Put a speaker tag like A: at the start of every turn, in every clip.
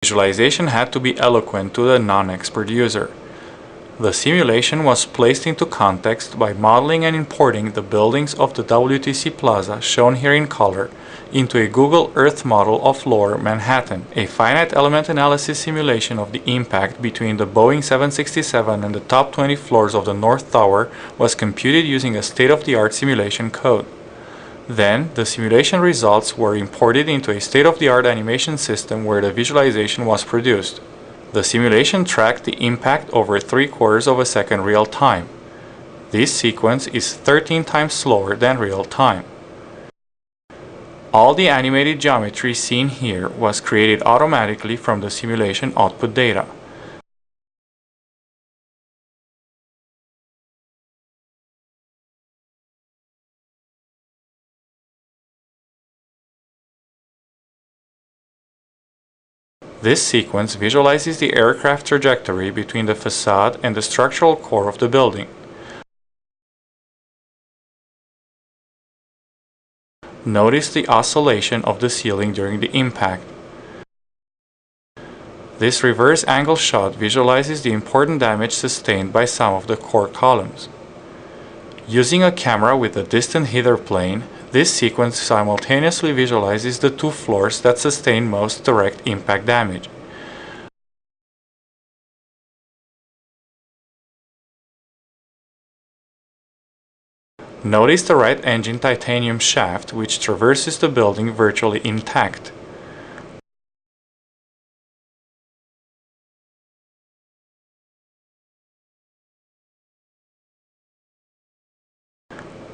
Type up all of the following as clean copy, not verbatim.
A: Visualization had to be eloquent to the non-expert user. The simulation was placed into context by modeling and importing the buildings of the WTC Plaza, shown here in color, into a Google Earth model of Lower Manhattan. A finite element analysis simulation of the impact between the Boeing 767 and the top 20 floors of the North Tower was computed using a state-of-the-art simulation code. Then, the simulation results were imported into a state-of-the-art animation system where the visualization was produced. The simulation tracked the impact over 3/4 of a second real time. This sequence is 13 times slower than real time. All the animated geometry seen here was created automatically from the simulation output data. This sequence visualizes the aircraft trajectory between the facade and the structural core of the building. Notice the oscillation of the ceiling during the impact. This reverse angle shot visualizes the important damage sustained by some of the core columns. Using a camera with a distant hither plane, this sequence simultaneously visualizes the two floors that sustain most direct impact damage. Notice the right engine titanium shaft, which traverses the building virtually intact.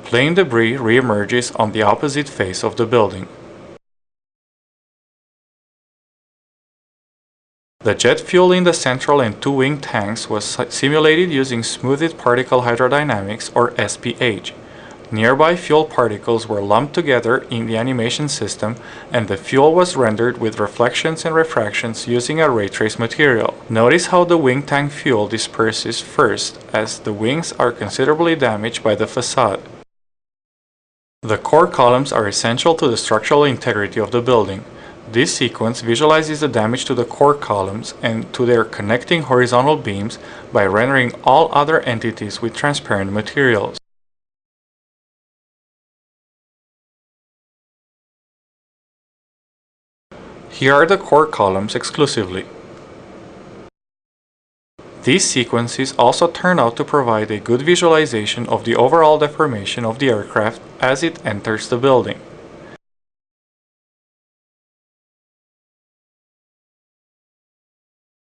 A: Plane debris re-emerges on the opposite face of the building. The jet fuel in the central and two wing tanks was simulated using smoothed particle hydrodynamics, or SPH. Nearby fuel particles were lumped together in the animation system, and the fuel was rendered with reflections and refractions using a ray trace material. Notice how the wing tank fuel disperses first, as the wings are considerably damaged by the facade. The core columns are essential to the structural integrity of the building. This sequence visualizes the damage to the core columns and to their connecting horizontal beams by rendering all other entities with transparent materials. Here are the core columns exclusively. These sequences also turn out to provide a good visualization of the overall deformation of the aircraft as it enters the building.